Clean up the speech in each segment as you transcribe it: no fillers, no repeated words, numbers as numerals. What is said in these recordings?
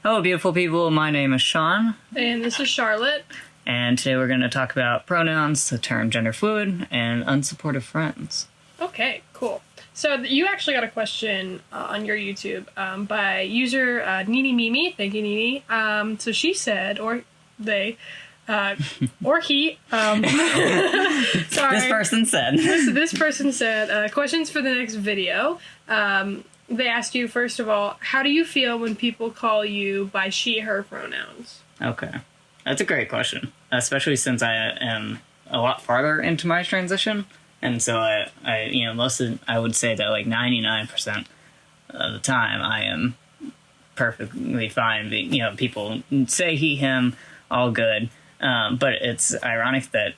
Hello, beautiful people. My name is Sean. And this is Charlotte. And today we're going to talk about pronouns, the term genderfluid, and unsupportive friends. Okay, cool. So you actually got a question on your YouTube by user Nini Mimi. Thank you, Nini. So she said, or they, or he. Sorry. This person said. This person said, questions for the next video. They asked you, first of all, how do you feel when people call you by she, her pronouns? Okay. That's a great question, especially since I am a lot farther into my transition. And so I would say that like 99% of the time I am perfectly fine. People say he, him, all good. But it's ironic that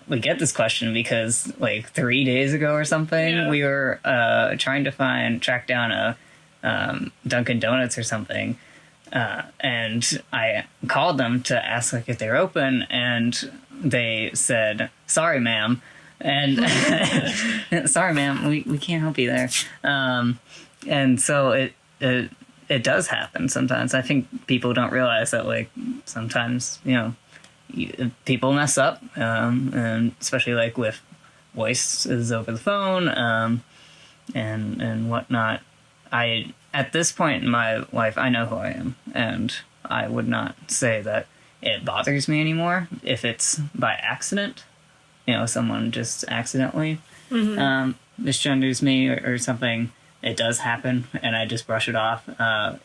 we get this question because like 3 days ago or something, we were trying to track down a Dunkin' Donuts or something. And I called them to ask like if they're open, and they said, "Sorry, ma'am." And sorry, ma'am, we can't help you there. And so it does happen sometimes. I think people don't realize that like sometimes, people mess up, and especially like with voices over the phone, and whatnot. At this point in my life, I know who I am, and I would not say that it bothers me anymore if it's by accident. Someone just accidentally misgenders me or something. It does happen, and I just brush it off.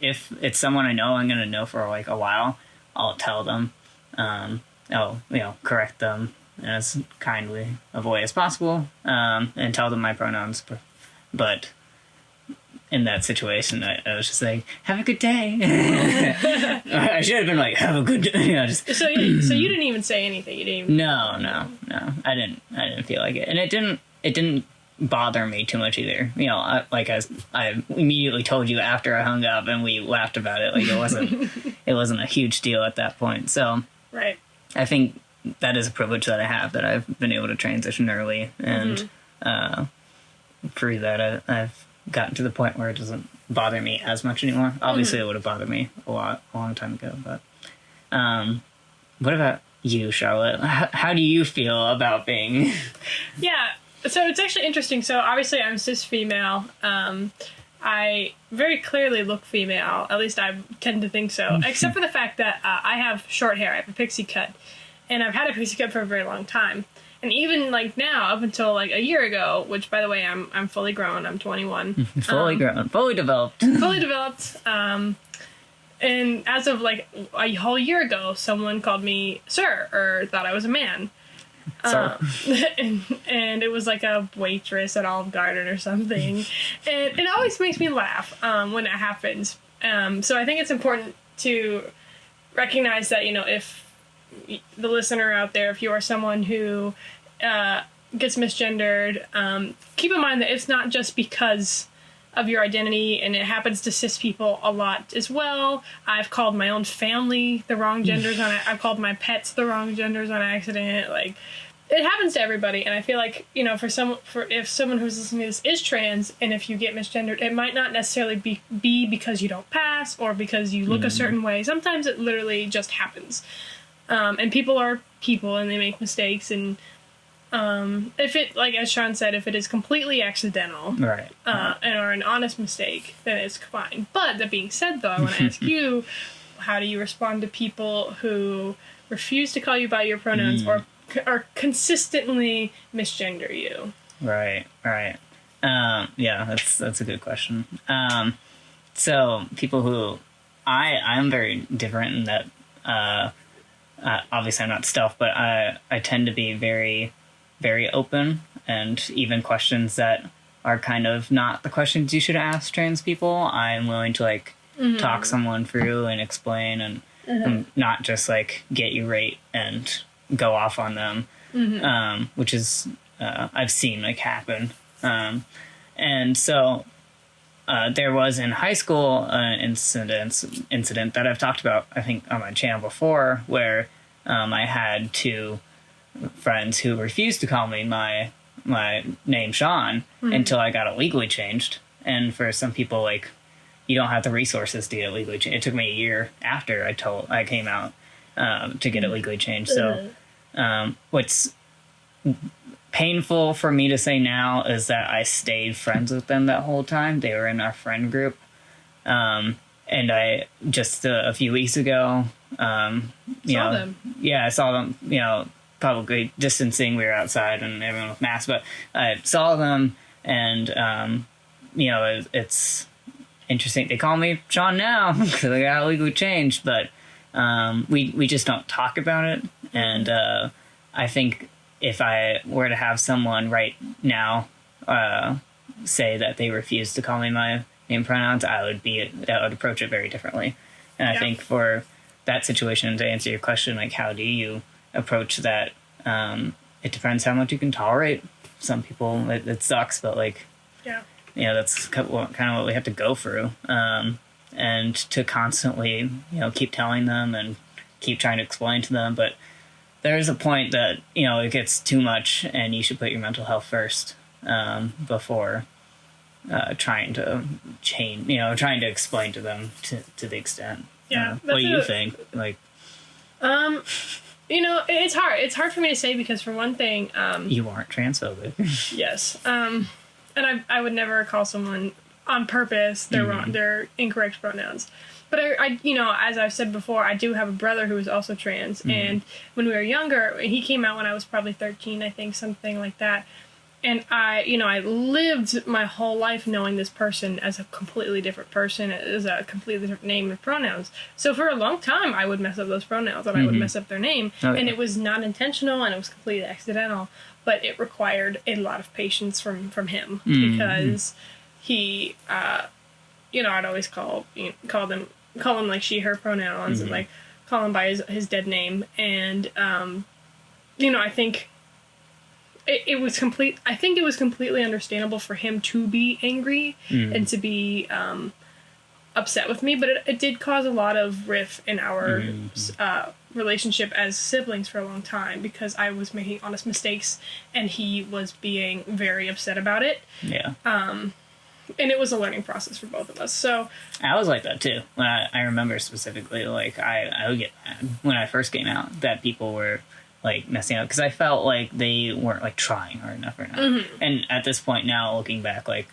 If it's someone I know I'm going to know for like a while, I'll tell them. I'll correct them in as kindly a way as possible, and tell them my pronouns. But in that situation, I was just like, "Have a good day." I should have been like, "Have a good day." So you didn't even say anything. You didn't even... No. I didn't feel like it, and it didn't bother me too much either. I immediately told you after I hung up, and we laughed about it. Like it wasn't a huge deal at that point. So right. I think that is a privilege that I have, that I've been able to transition early, and through that I've gotten to the point where it doesn't bother me as much anymore. Obviously, it would have bothered me a long time ago. But what about you, Charlotte? How do you feel about being? Yeah, so it's actually interesting. So obviously, I'm cis female. I very clearly look female. At least I tend to think so. Except for the fact that I have short hair. I have a pixie cut, and I've had a pixie cut for a very long time. And even like now, up until like a year ago, which by the way, I'm fully grown. I'm 21. Fully grown, fully developed. Fully developed. And as of like a whole year ago, someone called me sir, or thought I was a man. And it was like a waitress at Olive Garden or something. And it always makes me laugh when it happens. So I think it's important to recognize that, if the listener out there, if you are someone who gets misgendered, keep in mind that it's not just because of your identity, and it happens to cis people a lot as well. I've called my own family the wrong genders I've called my pets the wrong genders on accident. Like, it happens to everybody, and I feel like, if someone who's listening to this is trans, and if you get misgendered, it might not necessarily be because you don't pass or because you look a certain way. Sometimes it literally just happens. And people are people, and they make mistakes, and if it, like as Sean said, if it is completely accidental, right, or an honest mistake, then it's fine. But that being said, though, I want to ask you, how do you respond to people who refuse to call you by your pronouns or consistently misgender you? Right. Yeah, that's a good question. So people who I'm very different in that. Obviously, I'm not stealth, but I tend to be very, very open, and even questions that are kind of not the questions you should ask trans people, I'm willing to talk someone through and explain, and not just get you right and go off on them, which is I've seen happen, and so there was in high school an incident that I've talked about, I think, on my channel before, where I had two friends who refused to call me my name Sean until I got it legally changed. And for some people, you don't have the resources to get it legally changed. It took me a year after I came out to get it legally changed. So what's painful for me to say now is that I stayed friends with them that whole time. They were in our friend group. And I just a few weeks ago, saw them. Yeah, I saw them, probably distancing. We were outside and everyone with masks, but I saw them and, it's interesting. They call me Sean now because I got legally changed, but we just don't talk about it. And I think if I were to have someone right now say that they refuse to call me my name pronouns, I would approach it very differently. And I think for that situation, to answer your question, like how do you approach that? It depends how much you can tolerate. Some people it sucks, but that's kind of what we have to go through. And to constantly keep telling them and keep trying to explain to them, but there is a point that it gets too much, and you should put your mental health first before trying to change. Trying to explain to them to the extent. Yeah. What do you think? Like, it's hard. It's hard for me to say because for one thing, you aren't transphobic. Yes. And I would never call someone on purpose their wrong, their incorrect pronouns. But I as I've said before, I do have a brother who is also trans, and when we were younger, he came out when I was probably 13, I think, something like that. And I lived my whole life knowing this person as a completely different person, as a completely different name and pronouns. So for a long time, I would mess up those pronouns and I would mess up their name. Okay. And it was not intentional and it was completely accidental. But it required a lot of patience from him because he, I'd always call him like she, her pronouns and like call him by his dead name. And, I think it was completely understandable for him to be angry and to be upset with me, but it did cause a lot of rift in our relationship as siblings for a long time because I was making honest mistakes and he was being very upset about it. Yeah. And it was a learning process for both of us. So I was like that too. When I remember specifically, like I would get mad when I first came out that people were like messing up because I felt like they weren't like trying hard enough or not. And at this point now, looking back, like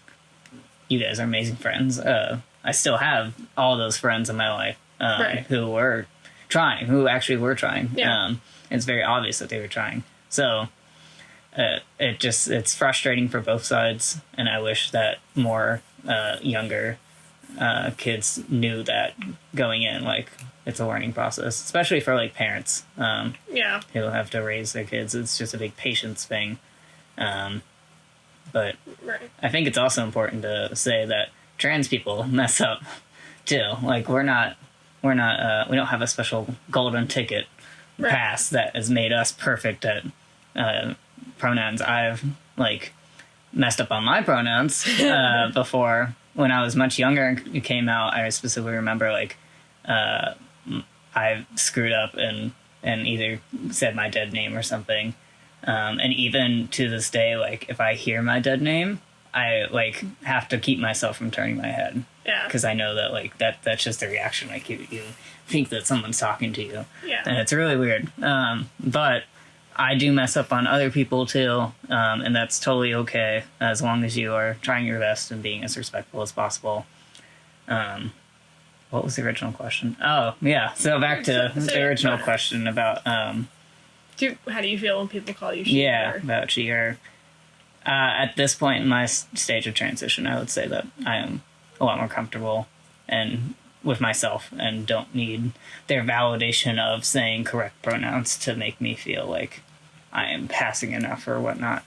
you guys are amazing friends. I still have all those friends in my life who were trying, who actually were trying. Yeah. It's very obvious that they were trying. So it's frustrating for both sides, and I wish that more younger kids knew that going in, like it's a learning process, especially for like parents who have to raise their kids. It's just a big patience thing. But I think it's also important to say that trans people mess up too. Like we don't have a special golden ticket pass that has made us perfect at pronouns. I've like messed up on my pronouns before. When I was much younger and came out, I specifically remember like I screwed up and either said my dead name or something. And even to this day, like if I hear my dead name, I like have to keep myself from turning my head. Yeah. Because I know that like that's just a reaction. Like you think that someone's talking to you. Yeah. And it's really weird. But I do mess up on other people too, and that's totally okay as long as you are trying your best and being as respectful as possible. What was the original question? Oh, yeah. So back to the original question about... how do you feel when people call you she? Yeah, about she, her. At this point in my stage of transition, I would say that I am a lot more comfortable and with myself and don't need their validation of saying correct pronouns to make me feel like I am passing enough or whatnot.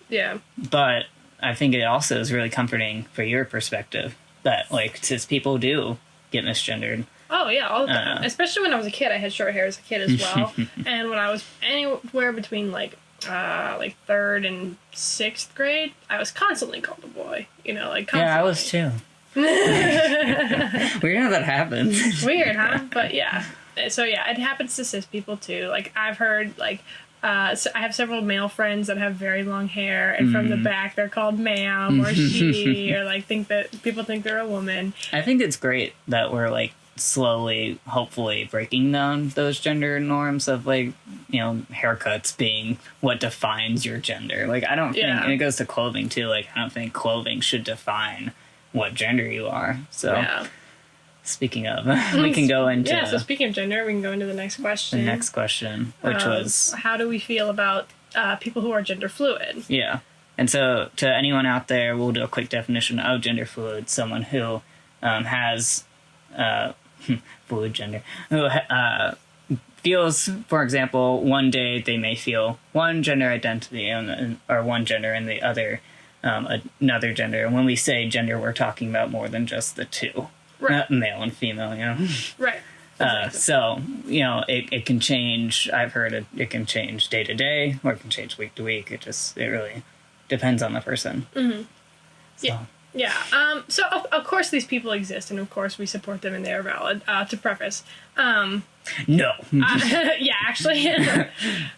Yeah. But I think it also is really comforting for your perspective that, like, cis people do get misgendered. Oh, yeah, all the time. Especially when I was a kid. I had short hair as a kid as well. And when I was anywhere between, like 3rd and 6th grade, I was constantly called a boy. Constantly. Yeah, I was too. Weird how that happens. Weird, huh? But yeah. So yeah, it happens to cis people too. Like I've heard like So I have several male friends that have very long hair, and from the back they're called ma'am or she, or like people think they're a woman. I think it's great that we're like slowly, hopefully, breaking down those gender norms of like, haircuts being what defines your gender. Like, I don't think, and it goes to clothing too. Like, I don't think clothing should define what gender you are. So. Yeah. Speaking of, we can go into... Yeah, so speaking of gender, we can go into the next question. The next question, which was... How do we feel about people who are gender fluid? Yeah. And so, to anyone out there, we'll do a quick definition of gender fluid. Someone who has... fluid gender. Who feels, for example, one day they may feel one gender identity or one gender and the other another gender. And when we say gender, we're talking about more than just the two. Right. Male and female, Right. Exactly. So, it can change. I've heard it can change day to day, or it can change week to week. It really depends on the person. Mm-hmm. So. Yeah. Yeah. So, of course, these people exist, and of course, we support them, and they are valid. To preface. No. Yeah, actually.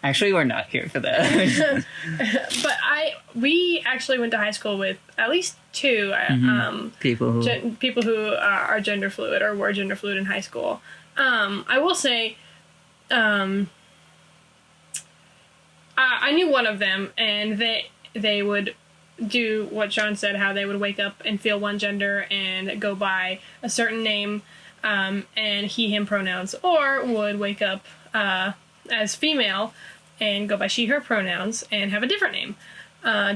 Actually, we're not here for that. But we actually went to high school with at least two people who are gender fluid or were gender fluid in high school. I will say, I knew one of them, and they would do what Sean said, how they would wake up and feel one gender and go by a certain name, and he, him pronouns, or would wake up as female and go by she, her pronouns and have a different name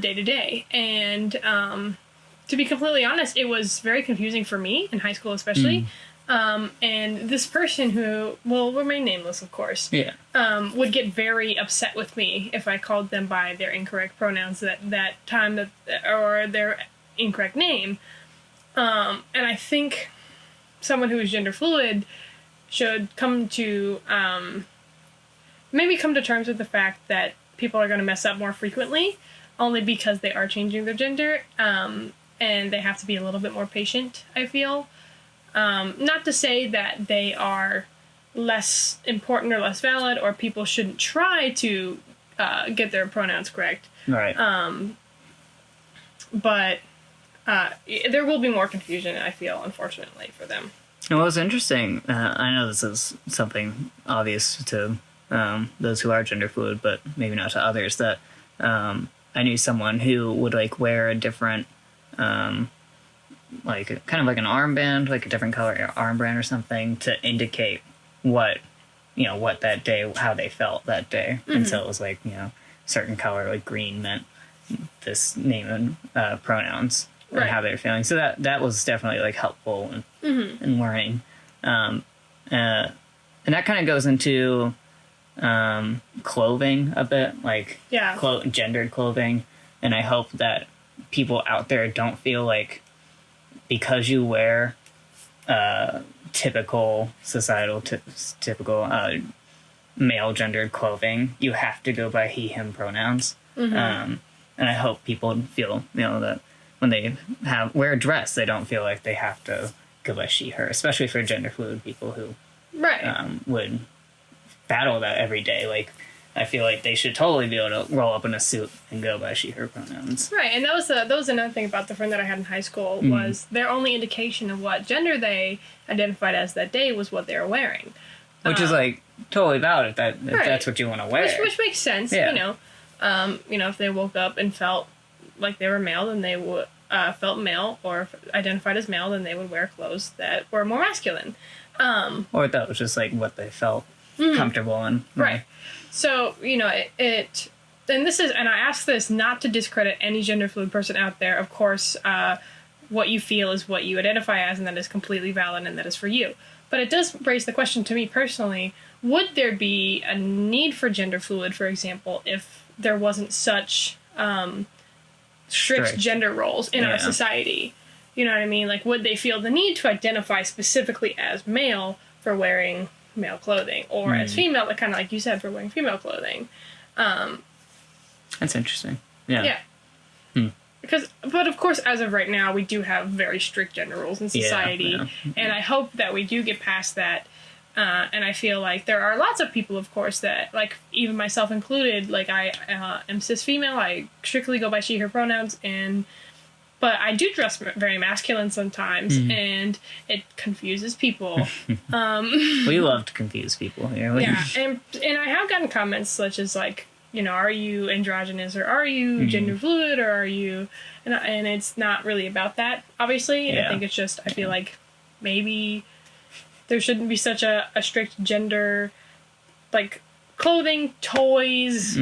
day to day. And to be completely honest, it was very confusing for me in high school especially. And this person, who will remain nameless, of course, would get very upset with me if I called them by their incorrect pronouns that time or their incorrect name. And I think someone who is gender fluid should come to maybe come to terms with the fact that people are going to mess up more frequently, only because they are changing their gender, and they have to be a little bit more patient, I feel. Not to say that they are less important or less valid, or people shouldn't try to get their pronouns correct. Right. But there will be more confusion, I feel, unfortunately, for them. Well, it's interesting. I know this is something obvious to those who are gender fluid, but maybe not to others, that I knew someone who would like wear a different like kind of like an armband, like a different color armband or something, to indicate what that day, how they felt that day. And so it was like, certain color, like green, meant this name and pronouns and how they were feeling. So that was definitely like helpful in learning. And that kind of goes into clothing a bit, like gendered clothing. And I hope that people out there don't feel like because you wear typical societal typical male gendered clothing, you have to go by he, him pronouns. And I hope people feel that when they wear a dress, they don't feel like they have to go by she, her, especially for gender fluid people who would battle that every day. Like, I feel like they should totally be able to roll up in a suit and go by she, her pronouns. Right, and that was another thing about the friend that I had in high school, was their only indication of what gender they identified as that day was what they were wearing. Which is, like, totally valid if that's what you want to wear. Which makes sense, if they woke up and felt like they were male, then they would felt male, or identified as male, then they would wear clothes that were more masculine. Or that was just, like, what they felt comfortable in. Right. So, and I ask this not to discredit any gender fluid person out there. Of course, what you feel is what you identify as, and that is completely valid, and that is for you. But it does raise the question to me personally, would there be a need for gender fluid, for example, if there wasn't such strict gender roles in our society? You know what I mean? Like, would they feel the need to identify specifically as male for wearing male clothing, or as female, like kind of like you said, for wearing female clothing? That's interesting. Yeah. But of course, as of right now, we do have very strict gender rules in society, and I hope that we do get past that, And I feel like there are lots of people, of course, that, like, even myself included, like, I am cis female. I strictly go by she, her pronouns, but I do dress very masculine sometimes, and it confuses people. We love to confuse people here. Yeah, and I have gotten comments such as, like, you know, are you androgynous, or are you gender fluid, or are you... And it's not really about that, obviously. Yeah. I think it's just, I feel like maybe there shouldn't be such a strict gender, like, clothing, toys,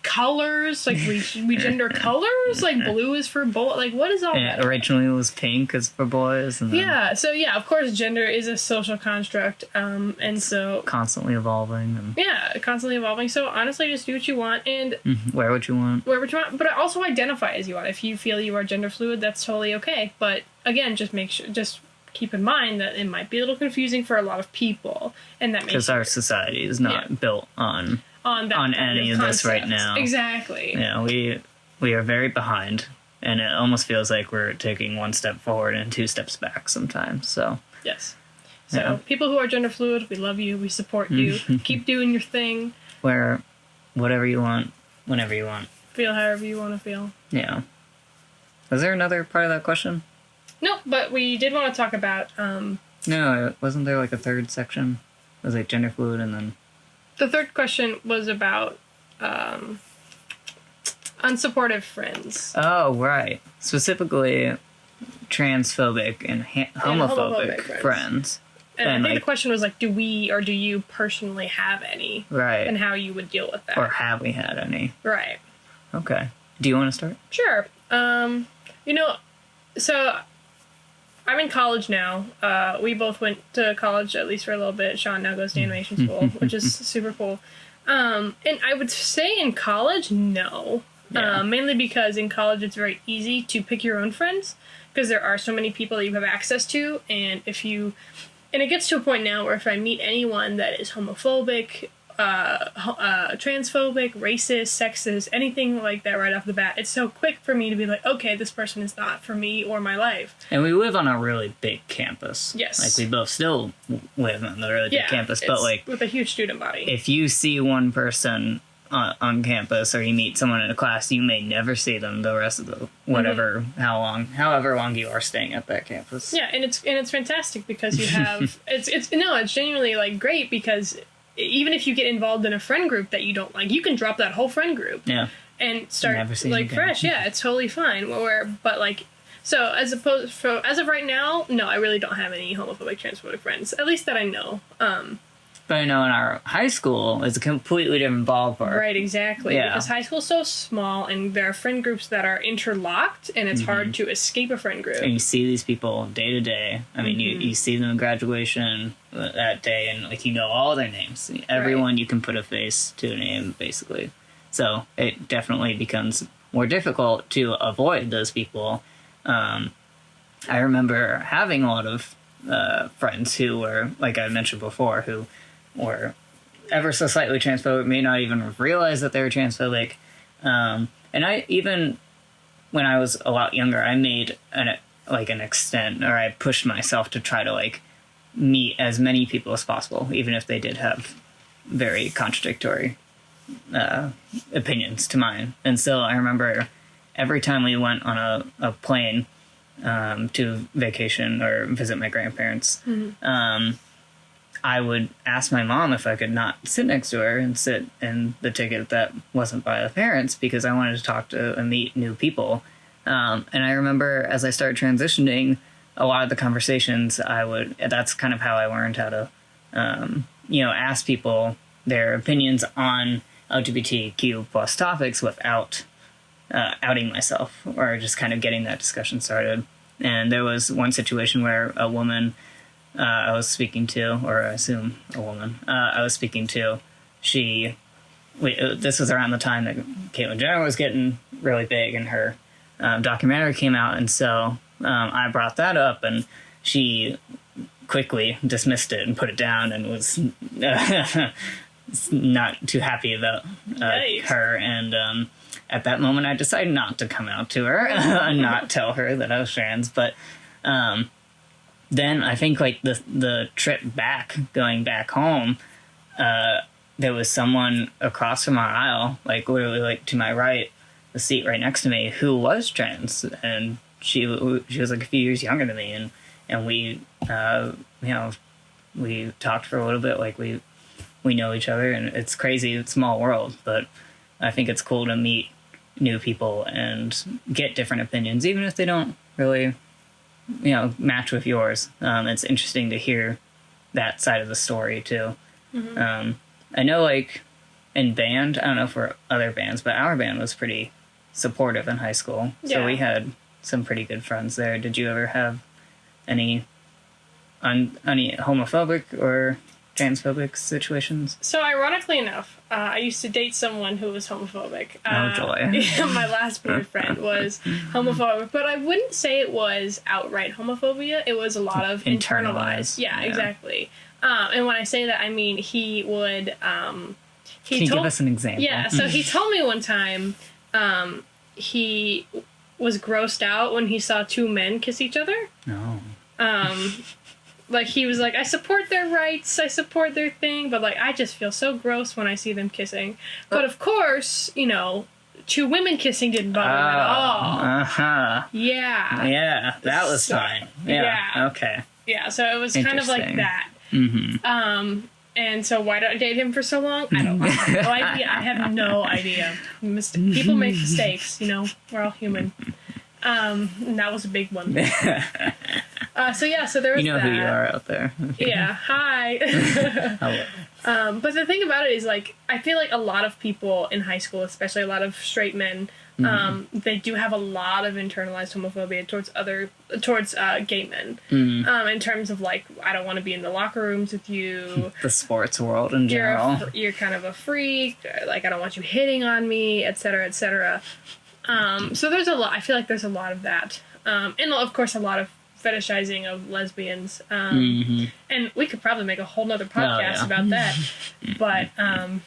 colors, like we gender colors, like blue is for boy, like what is all that? Originally it was pink is for boys, and then so of course gender is a social construct, and so constantly evolving, and constantly evolving. So honestly, just do what you want and wear what you want, but also identify as you want. If you feel you are gender fluid, that's totally okay. But again, just keep in mind that it might be a little confusing for a lot of people, and that because our society is not built on any of this right now. Exactly. Yeah, we are very behind, and it almost feels like we're taking one step forward and two steps back sometimes. So yes. So people who are gender fluid, we love you. We support you. Keep doing your thing. Wear whatever you want, whenever you want. Feel however you want to feel. Yeah. Was there another part of that question? No, but we did want to talk about... No, wasn't there like a third section? It was like gender fluid, and then... The third question was about unsupportive friends. Oh, right. Specifically, transphobic and homophobic friends. And I think the question was like, do we or do you personally have any? Right. And how you would deal with that. Or have we had any? Right. Okay. Do you want to start? Sure. So... I'm in college now. We both went to college, at least for a little bit. Sean now goes to animation school, which is super cool. And I would say in college, no. Yeah. Mainly because in college it's very easy to pick your own friends, because there are so many people that you have access to. And it gets to a point now where if I meet anyone that is homophobic, transphobic, racist, sexist, anything like that right off the bat, it's so quick for me to be like, okay, this person is not for me or my life. And we live on a really big campus. Yes. Like, we both still live on a really big campus, but like... with a huge student body. If you see one person on campus, or you meet someone in a class, you may never see them the rest of the... however long you are staying at that campus. Yeah, and it's fantastic because you have... it's genuinely, like, great because... Even if you get involved in a friend group that you don't like, you can drop that whole friend group. Yeah. And start, like, fresh. Yeah, it's totally fine. So as of right now, no, I really don't have any homophobic, transphobic friends. At least that I know. But I know in our high school, it's a completely different ballpark. Right, exactly. Yeah. Because high school's so small, and there are friend groups that are interlocked, and it's hard to escape a friend group. And you see these people day to day. I mean, you see them in graduation that day, and like, you know all their names. Everyone you can put a face to a name, basically. So it definitely becomes more difficult to avoid those people. I remember having a lot of friends who were, like I mentioned before, who were ever so slightly transphobic, may not even realize that they were transphobic. And I, even when I was a lot younger, I made an extent, or I pushed myself to try to, like, meet as many people as possible, even if they did have very contradictory opinions to mine. And so I remember every time we went on a plane to vacation or visit my grandparents, I would ask my mom if I could not sit next to her and sit in the ticket that wasn't by the parents, because I wanted to talk to and meet new people. And I remember as I started transitioning, a lot of the conversations that's kind of how I learned how to, ask people their opinions on LGBTQ plus topics without outing myself, or just kind of getting that discussion started. And there was one situation where a woman I was speaking to, or I assume a woman I was speaking to, this was around the time that Caitlyn Jenner was getting really big and her documentary came out, and so I brought that up, and she quickly dismissed it and put it down and was not too happy about her, and at that moment I decided not to come out to her and not tell her that I was trans, but then I think like the trip back, going back home, there was someone across from our aisle, like literally like to my right, the seat right next to me, who was trans, and she was like a few years younger than me, and we we talked for a little bit, like we know each other, and it's crazy, it's a small world, but I think it's cool to meet new people and get different opinions, even if they don't really, match with yours. It's interesting to hear that side of the story too. I know, like in band, I don't know for other bands, but our band was pretty supportive in high school, so we had some pretty good friends there. Did you ever have any homophobic or transphobic situations? So ironically enough, I used to date someone who was homophobic. Oh joy! My last boyfriend was homophobic, but I wouldn't say it was outright homophobia. It was a lot of internalized. Yeah, exactly. And when I say that, I mean he would. Can you give us an example? Yeah. So he told me one time he was grossed out when he saw two men kiss each other. No. Like, he was like, I support their rights, I support their thing, but, like, I just feel so gross when I see them kissing. But, of course, two women kissing didn't bother him at all. Uh-huh. Yeah. Yeah, that was fine. Yeah. Okay. Yeah, so it was kind of like that. Mm-hmm. And so why did I date him for so long? I don't know. I have no idea. People make mistakes, we're all human. And that was a big one. So there was that. Who you are out there. Yeah, hi. Hello. But the thing about it is, like, I feel like a lot of people in high school, especially a lot of straight men, they do have a lot of internalized homophobia towards gay men. In terms of, like, I don't want to be in the locker rooms with you. The sports world in general. You're kind of a freak. Like, I don't want you hitting on me, etc., etc. So there's a lot. I feel like there's a lot of that. And, of course, a lot of fetishizing of lesbians. And we could probably make a whole nother podcast about that. But, I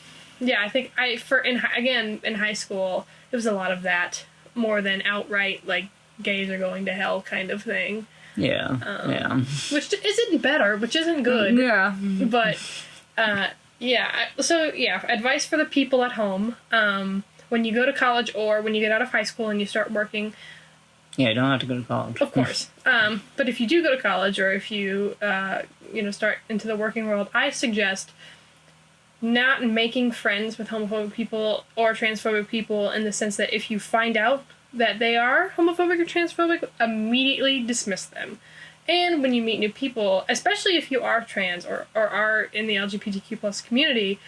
think in high school, it was a lot of that more than outright, like, gays are going to hell kind of thing. Yeah. Which isn't better, which isn't good. Yeah. But, advice for the people at home, when you go to college or when you get out of high school and you start working. Yeah, you don't have to go to college. Of course. But if you do go to college or if you, start into the working world, I suggest not making friends with homophobic people or transphobic people in the sense that if you find out that they are homophobic or transphobic, immediately dismiss them. And when you meet new people, especially if you are trans or are in the LGBTQ plus community,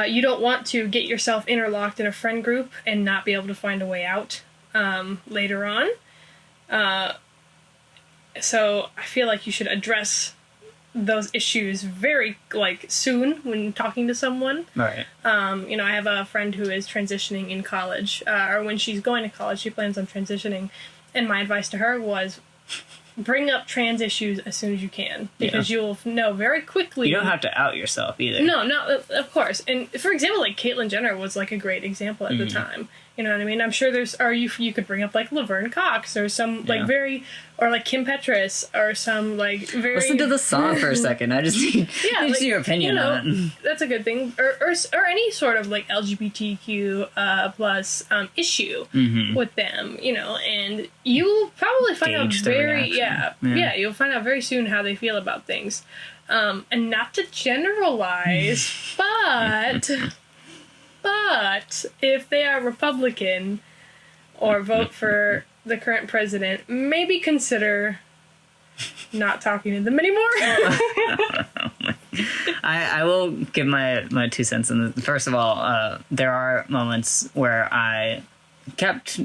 you don't want to get yourself interlocked in a friend group and not be able to find a way out later on. So I feel like you should address those issues very, soon when talking to someone. Right. I have a friend who is transitioning in college, or when she's going to college, she plans on transitioning, and my advice to her was bring up trans issues as soon as you can, because you'll know very quickly. You don't have to out yourself either. No, of course. And for example, like Caitlyn Jenner was like a great example at the time. You know what I mean? I'm sure you could bring up like Laverne Cox or some or like Kim Petras or some like very. Listen to the song for a second. I just need your opinion on it. That's a good thing. Or any sort of like LGBTQ plus issue with them, and you'll probably find out you'll find out very soon how they feel about things. And not to generalize, but if they are Republican or vote for the current president, maybe consider not talking to them anymore. I will give my 2 cents. First of all, there are moments where I kept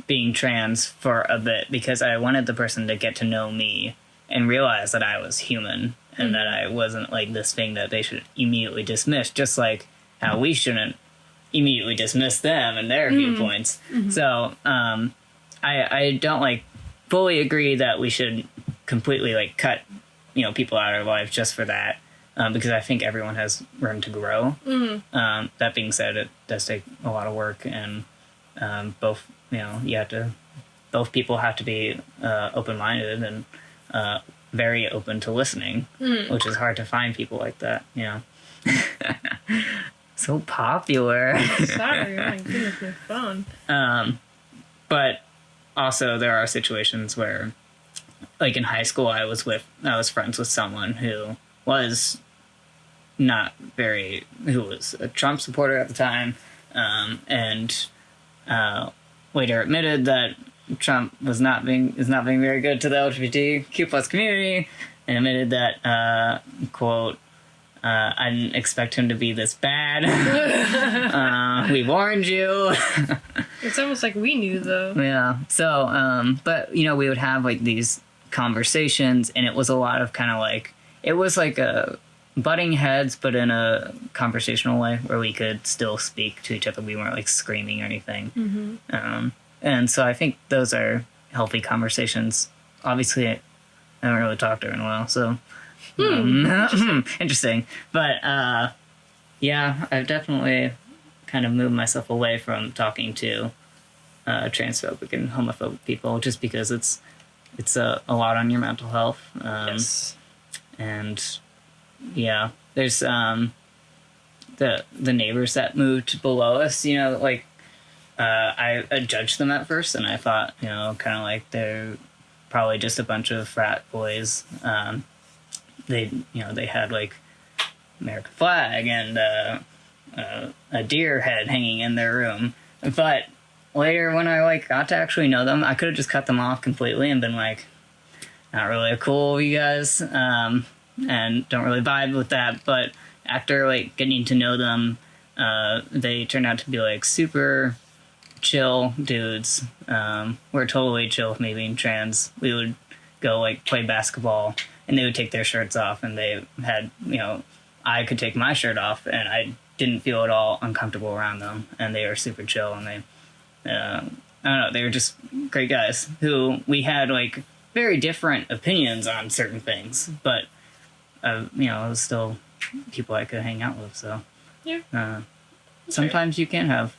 being trans for a bit because I wanted the person to get to know me and realize that I was human and that I wasn't like this thing that they should immediately dismiss, just like how we shouldn't immediately dismiss them and their viewpoints. So I don't fully agree that we should completely cut people out of our lives just for that, because I think everyone has room to grow. That being said, it does take a lot of work, and both people have to be open-minded and very open to listening, which is hard to find people like that, you know. So popular. Sorry, oh my goodness, my phone. But also there are situations where, like in high school, I was friends with someone who was who was a Trump supporter at the time, and later admitted that Trump is not being very good to the LGBTQ plus community, and admitted that quote, I didn't expect him to be this bad. We warned you. It's almost like we knew, though. Yeah. So, but you know, we would have like these conversations, and it was a lot of kind of like, it was like a butting heads, but in a conversational way where we could still speak to each other. We weren't like screaming or anything. And so I think those are healthy conversations. Obviously, I haven't really talked to her in a while, so interesting. But yeah, I've definitely kind of moved myself away from talking to transphobic and homophobic people, just because it's a lot on your mental health. Yes. And yeah, there's the neighbors that moved below us, you know, like I judged them at first, and I thought, you know, kind of like they're probably just a bunch of frat boys. They had like American flag and a deer head hanging in their room. But later, when I like got to actually know them, I could have just cut them off completely and been like, not really cool, you guys, and don't really vibe with that. But after like getting to know them, they turned out to be like super chill dudes. We're totally chill with me being trans. We would go like play basketball, and they would take their shirts off, and they had, you know, I could take my shirt off, and I didn't feel at all uncomfortable around them, and they were super chill, and they, I don't know, they were just great guys who we had like very different opinions on certain things, but you know, it was still people I could hang out with. So Yeah. sometimes you can have,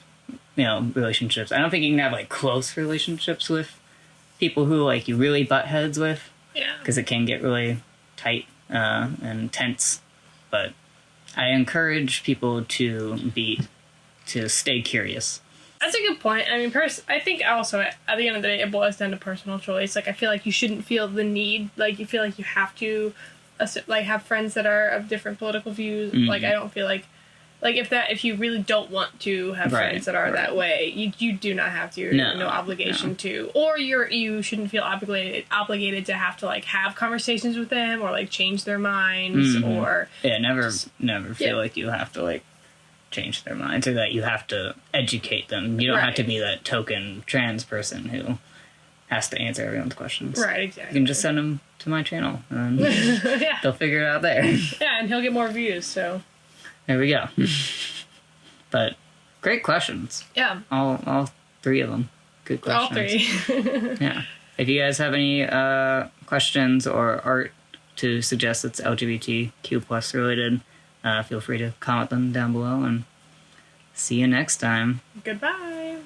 you know, relationships. I don't think you can have like close relationships with people who like you really butt heads with, Yeah. because it can get really tight and tense. But I encourage people to stay curious. That's a good point. I mean, I think also at the end of the day, it boils down to personal choice. Like, I feel like you shouldn't feel the need, like, you feel like you have to, like, have friends that are of different political views. Mm-hmm. Like, I don't feel like if you really don't want to have friends that are that way, you do not have to. No obligation to. Or you shouldn't feel obligated to have to, like, have conversations with them or, like, change their minds or... Yeah, never feel like you have to, like, change their minds or that you have to educate them. You don't have to be that token trans person who has to answer everyone's questions. Right, exactly. You can just send them to my channel and they'll figure it out there. Yeah, and he'll get more views, so... There we go. But great questions. Yeah. All three of them. Good questions. All three. Yeah. If you guys have any questions or art to suggest that's LGBTQ plus related, feel free to comment them down below, and see you next time. Goodbye.